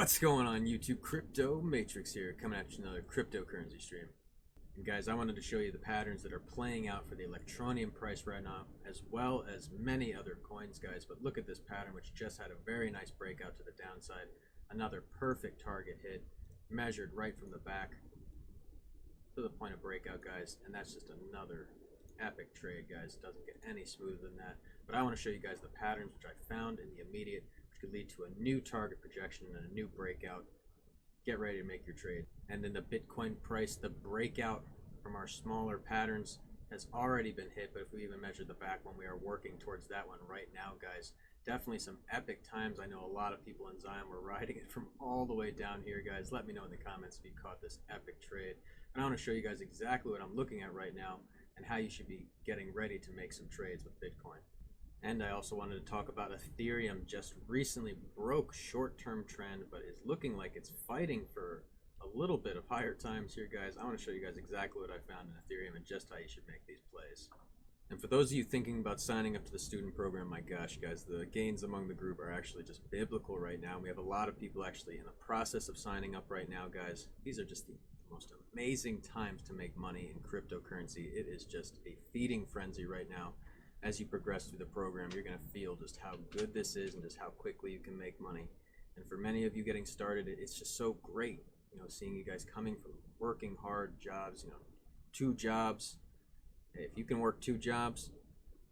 What's going on YouTube? Crypto Matrix here, coming at you another cryptocurrency stream. And guys, I wanted to show you the patterns that are playing out for the ELECTRONEUM price right now, as well as many other coins, guys. But look at this pattern, which just had a very nice breakout to the downside. Another perfect target hit, measured right from the back to the point of breakout, guys. And that's just another epic trade, guys. It doesn't get any smoother than that. But I want to show you guys the patterns which I found in the immediate, which could lead to a new target projection and a new breakout. Get ready to make your trade. And then the Bitcoin price, the breakout from our smaller patterns has already been hit. But if we even measure the back one, we are working towards that one right now, guys. Definitely some epic times. I know a lot of people in Zion were riding it from all the way down here, guys. Let me know in the comments if you caught this epic trade. And I want to show you guys exactly what I'm looking at right now and how you should be getting ready to make some trades with Bitcoin. And I also wanted to talk about Ethereum. Just recently broke short-term trend, but is looking like it's fighting for a little bit of higher times here, guys. I want to show you guys exactly what I found in Ethereum and just how you should make these plays. And for those of you thinking about signing up to the student program, my gosh, guys, the gains among the group are actually just biblical right now. We have a lot of people actually in the process of signing up right now, guys. These are just the most amazing times to make money in cryptocurrency. It is just a feeding frenzy right now. As you progress through the program, you're going to feel just how good this is and just how quickly you can make money. And for many of you getting started, it's just so great, you know, seeing you guys coming from working hard jobs, you know, 2 jobs. If you can work 2 jobs,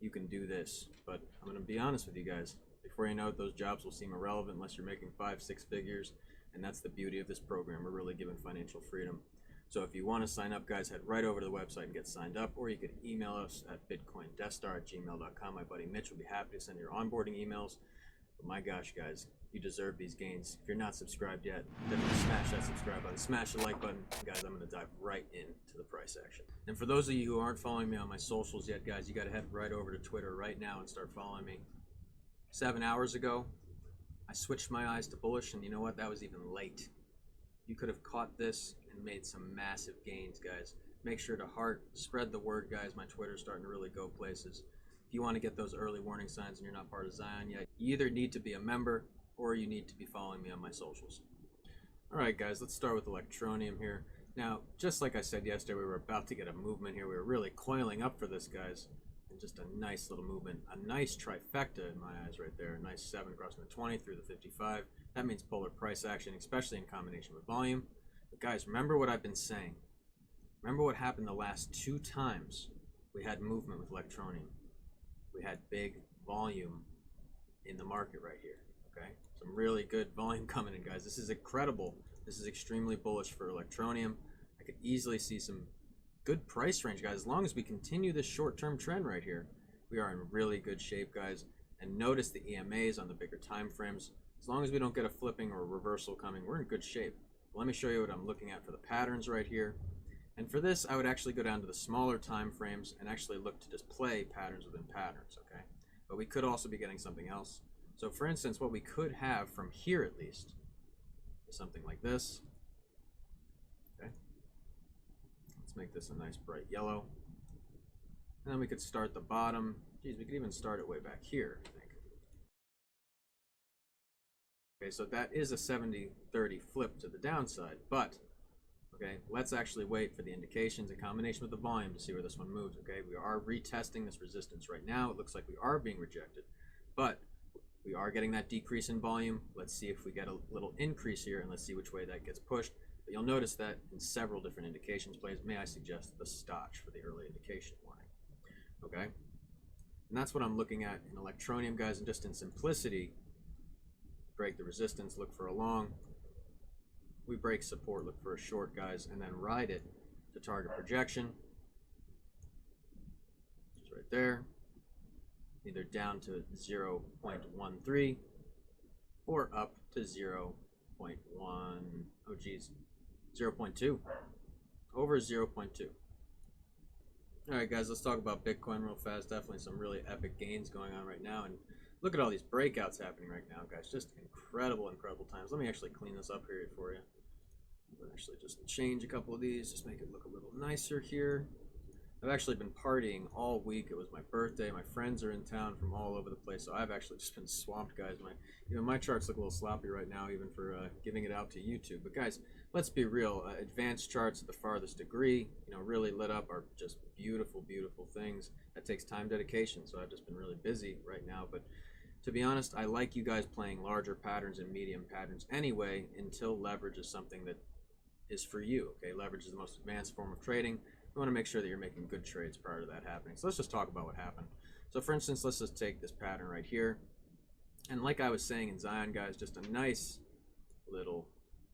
you can do this. But I'm going to be honest with you guys. Before you know it, those jobs will seem irrelevant unless you're making 5-6 figures. And that's the beauty of this program. We're really giving financial freedom. So if you want to sign up, guys, head right over to the website and get signed up, or you could email us at bitcoindestar@gmail.com. My buddy Mitch will be happy to send your onboarding emails. But my gosh, guys, you deserve these gains. If you're not subscribed yet, definitely smash that subscribe button, smash the like button. Guys, I'm going to dive right into the price action. And for those of you who aren't following me on my socials yet, guys, you got to head right over to Twitter right now and start following me. 7 hours ago, I switched my eyes to bullish, and you know what? That was even late. You could have caught this and made some massive gains, guys. Make sure to spread the word, guys. My Twitter's starting to really go places. If you want to get those early warning signs and you're not part of Zion yet, you either need to be a member or you need to be following me on my socials. All right, guys, let's start with ELECTRONEUM here. Now, just like I said yesterday, we were about to get a movement here. We were really coiling up for this, guys. And just a nice little movement, a nice trifecta in my eyes right there. A nice 7 crossing the 20 through the 55. That means polar price action, especially in combination with volume. But guys, remember what I've been saying. Remember what happened the last 2 times we had movement with ELECTRONEUM. We had big volume in the market right here, okay? Some really good volume coming in, guys. This is incredible. This is extremely bullish for ELECTRONEUM. I could easily see some good price range, guys. As long as we continue this short-term trend right here, we are in really good shape, guys. And notice the EMAs on the bigger time frames. As long as we don't get a flipping or a reversal coming, we're in good shape. Let me show you what I'm looking at for the patterns right here. And for this, I would actually go down to the smaller time frames and actually look to display patterns within patterns, okay? But we could also be getting something else. So for instance, what we could have from here at least is something like this. Okay. Let's make this a nice bright yellow. And then we could start the bottom. Geez, we could even start it way back here, I think. Okay, so that is a 70-30 flip to the downside, but okay, let's actually wait for the indications in combination with the volume to see where this one moves. Okay, we are retesting this resistance right now. It looks like we are being rejected, but we are getting that decrease in volume. Let's see if we get a little increase here, and let's see which way that gets pushed. But you'll notice that in several different indications plays, may I suggest the Stotch for the early indication warning. Okay, and that's what I'm looking at in ELECTRONEUM, guys, and just in simplicity. Break the resistance, look for a long. We break support, look for a short, guys, and then ride it to target projection. Just right there. Either down to 0.13 or up to 0.2. Over 0.2. All right, guys, let's talk about Bitcoin real fast. Definitely some really epic gains going on right now. And look at all these breakouts happening right now, guys. Just incredible, incredible times. Let me actually clean this up here for you. I'll actually just change a couple of these, just make it look a little nicer here. I've actually been partying all week. It was my birthday. My friends are in town from all over the place, so I've actually just been swamped, guys. My charts look a little sloppy right now, even for giving it out to YouTube. But guys, let's be real. Advanced charts at the farthest degree, really lit up, are just beautiful, beautiful things. That takes time, dedication. So I've just been really busy right now. But to be honest, I like you guys playing larger patterns and medium patterns anyway, until leverage is something that is for you. Okay, leverage is the most advanced form of trading. You want to make sure that you're making good trades prior to that happening. So let's just talk about what happened. So for instance, let's just take this pattern right here. And like I was saying in Zion, guys, just a nice little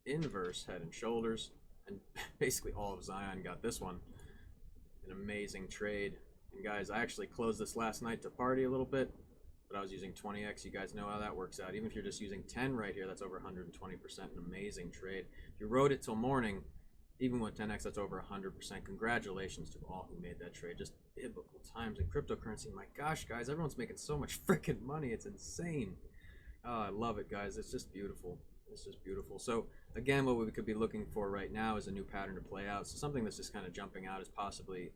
inverse head and shoulders. And basically all of Zion got this one. An amazing trade. And guys, I actually closed this last night to party a little bit, but I was using 20x. You guys know how that works out. Even if you're just using 10 right here, that's over 120%. An amazing trade. If you rode it till morning, even with 10x, that's over 100%. Congratulations to all who made that trade. Just biblical times in cryptocurrency. My gosh, guys, everyone's making so much freaking money. It's insane. Oh, I love it, guys. It's just beautiful. It's just beautiful. So again, what we could be looking for right now is a new pattern to play out. So something that's just kind of jumping out is possibly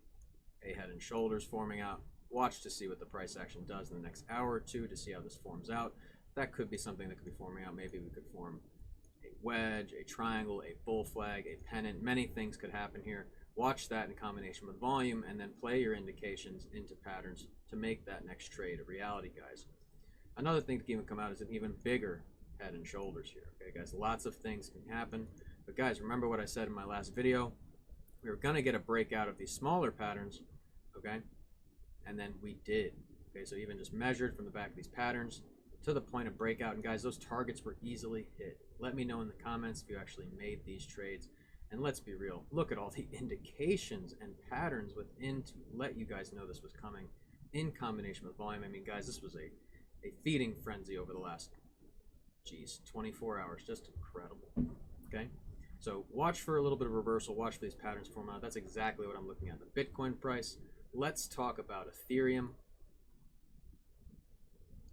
a head and shoulders forming out. Watch to see what the price action does in the next hour or two to see how this forms out. That could be something that could be forming out. Maybe we could form a wedge, a triangle, a bull flag, a pennant. Many things could happen here. Watch that in combination with volume, and then play your indications into patterns to make that next trade a reality, guys. Another thing to even come out is an even bigger head and shoulders here. Okay, guys, lots of things can happen. But guys, remember what I said in my last video. We were going to get a breakout of these smaller patterns, okay? And then we did. Okay, so even just measured from the back of these patterns to the point of breakout. And guys, those targets were easily hit. Let me know in the comments if you actually made these trades. And let's be real, look at all the indications and patterns within to let you guys know this was coming in combination with volume. I mean, guys, this was a feeding frenzy over the last, 24 hours. Just incredible. Okay, so watch for a little bit of reversal. Watch for these patterns form out. That's exactly what I'm looking at. The Bitcoin price. Let's talk about Ethereum.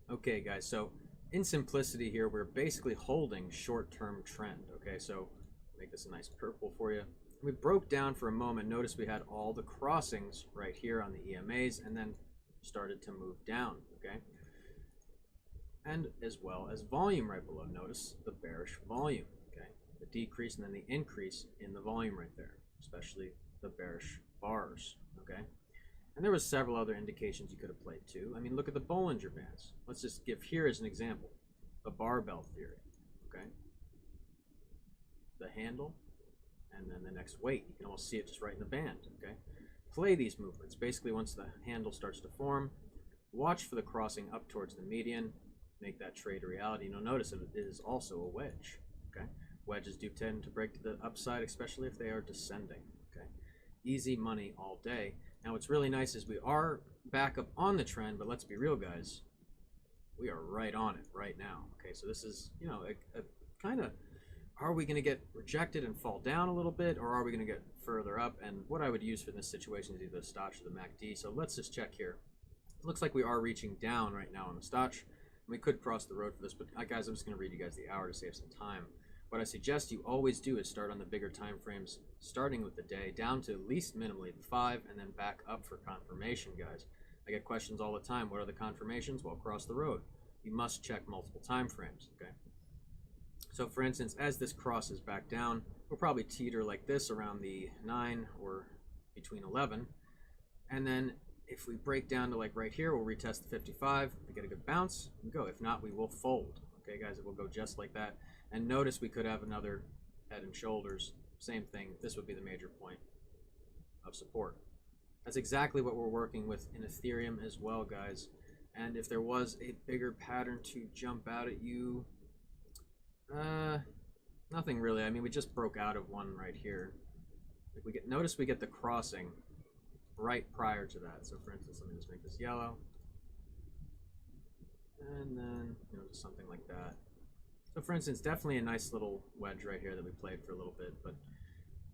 Okay, guys, so in simplicity here, we're basically holding short-term trend. Okay, so make this a nice purple for you. We broke down for a moment. Notice we had all the crossings right here on the EMAs and then started to move down, okay? And as well as volume right below. Notice the bearish volume, okay? The decrease and then the increase in the volume right there, especially the bearish bars, okay? And there was several other indications you could have played too. I mean, look at the Bollinger Bands. Let's just give here as an example, the barbell theory, okay? The handle, and then the next weight. You can almost see it just right in the band, okay? Play these movements. Basically, once the handle starts to form, watch for the crossing up towards the median, make that trade a reality. And you'll notice that it is also a wedge, okay? Wedges do tend to break to the upside, especially if they are descending, okay? Easy money all day. Now, what's really nice is we are back up on the trend, but let's be real, guys. We are right on it right now, okay? So this is, a kind of, are we going to get rejected and fall down a little bit, or are we going to get further up? And what I would use for this situation is either the Stoch or the MACD. So let's just check here. It looks like we are reaching down right now on the Stoch. We could cross the road for this, but guys, I'm just going to read you guys the hour to save some time. What I suggest you always do is start on the bigger time frames, starting with the day, down to at least minimally the 5, and then back up for confirmation, guys. I get questions all the time. What are the confirmations? Well, cross the road. You must check multiple time frames, okay? So for instance, as this crosses back down, we'll probably teeter like this around the 9 or between 11. And then if we break down to like right here, we'll retest the 55. If we get a good bounce, we go. If not, we will fold. Okay, guys, it will go just like that. And notice we could have another head and shoulders. Same thing. This would be the major point of support. That's exactly what we're working with in Ethereum as well, guys. And if there was a bigger pattern to jump out at you, nothing really. I mean, we just broke out of one right here. Like notice we get the crossing right prior to that. So for instance, let me just make this yellow. And then, just something like that. So for instance, definitely a nice little wedge right here that we played for a little bit, but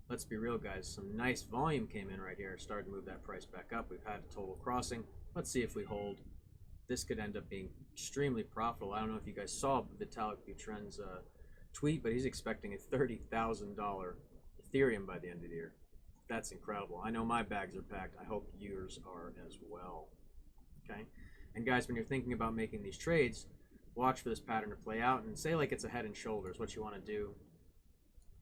let's be real, guys. Some nice volume came in right here, started to move that price back up. We've had a total crossing. Let's see if we hold. This could end up being extremely profitable. I don't know if you guys saw Vitalik Butrin's tweet, but he's expecting a $30,000 Ethereum by the end of the year. That's incredible. I know my bags are packed. I hope yours are as well. Okay? And guys, when you're thinking about making these trades, watch for this pattern to play out, and say like it's a head and shoulders. What you want to do,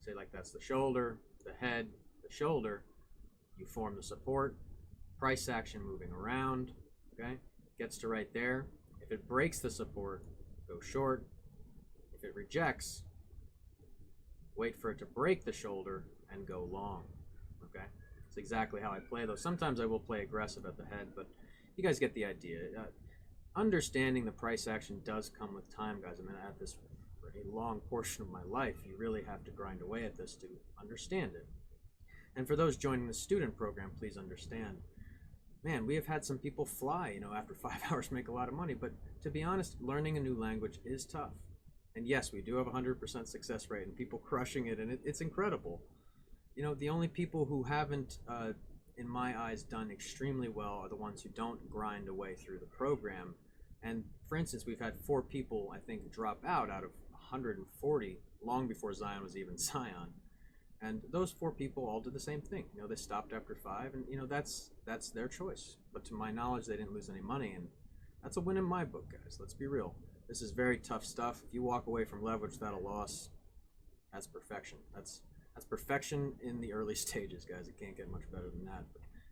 say like that's the shoulder, the head, the shoulder. You form the support, price action moving around, okay? Gets to right there. If it breaks the support, go short. If it rejects, wait for it to break the shoulder and go long, okay? That's exactly how I play those. Sometimes I will play aggressive at the head, but you guys get the idea. Understanding the price action does come with time, guys. I mean, at this for a long portion of my life, you really have to grind away at this to understand it. And for those joining the student program, please understand, man, we have had some people fly, you know, after 5 hours make a lot of money. But to be honest, learning a new language is tough. And yes, we do have a 100% success rate and people crushing it, and it's incredible. You know, the only people who haven't, in my eyes, done extremely well are the ones who don't grind away through the program. And for instance, we've had 4 people, I think, drop out of 140 long before Zion was even Zion. And those 4 people all did the same thing. You know, they stopped after 5, and you know, that's their choice. But to my knowledge, they didn't lose any money, and that's a win in my book, guys. Let's be real. This is very tough stuff. If you walk away from leverage without a loss, that's perfection. That's perfection in the early stages, guys. It can't get much better than that,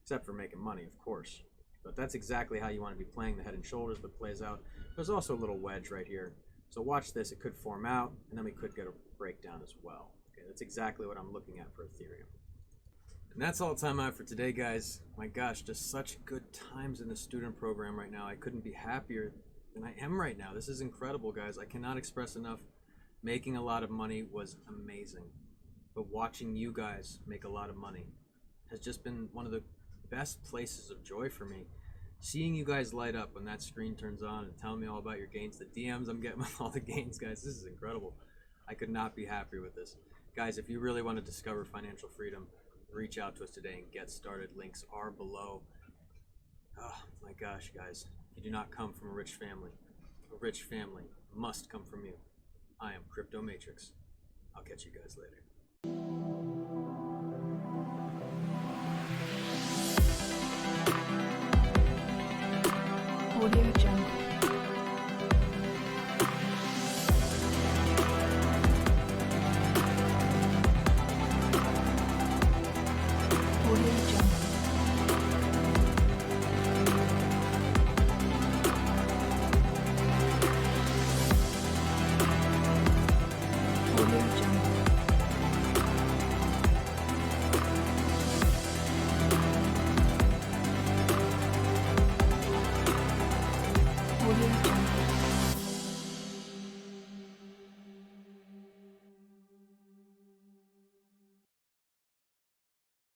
except for making money, of course. But that's exactly how you want to be playing the head and shoulders, but plays out. There's also a little wedge right here. So watch this. It could form out, and then we could get a breakdown as well. Okay, that's exactly what I'm looking at for Ethereum. And that's all the time I have for today, guys. My gosh, just such good times in the student program right now. I couldn't be happier than I am right now. This is incredible, guys. I cannot express enough. Making a lot of money was amazing. But watching you guys make a lot of money has just been one of the best places of joy for me. Seeing you guys light up when that screen turns on and telling me all about your gains, the DMs I'm getting with all the gains, guys, this is incredible. I could not be happier with this. Guys, if you really want to discover financial freedom, reach out to us today and get started. Links are below. Oh my gosh, guys. If you do not come from a rich family must come from you. I am Crypto Matrix. I'll catch you guys later. Audio Jungle.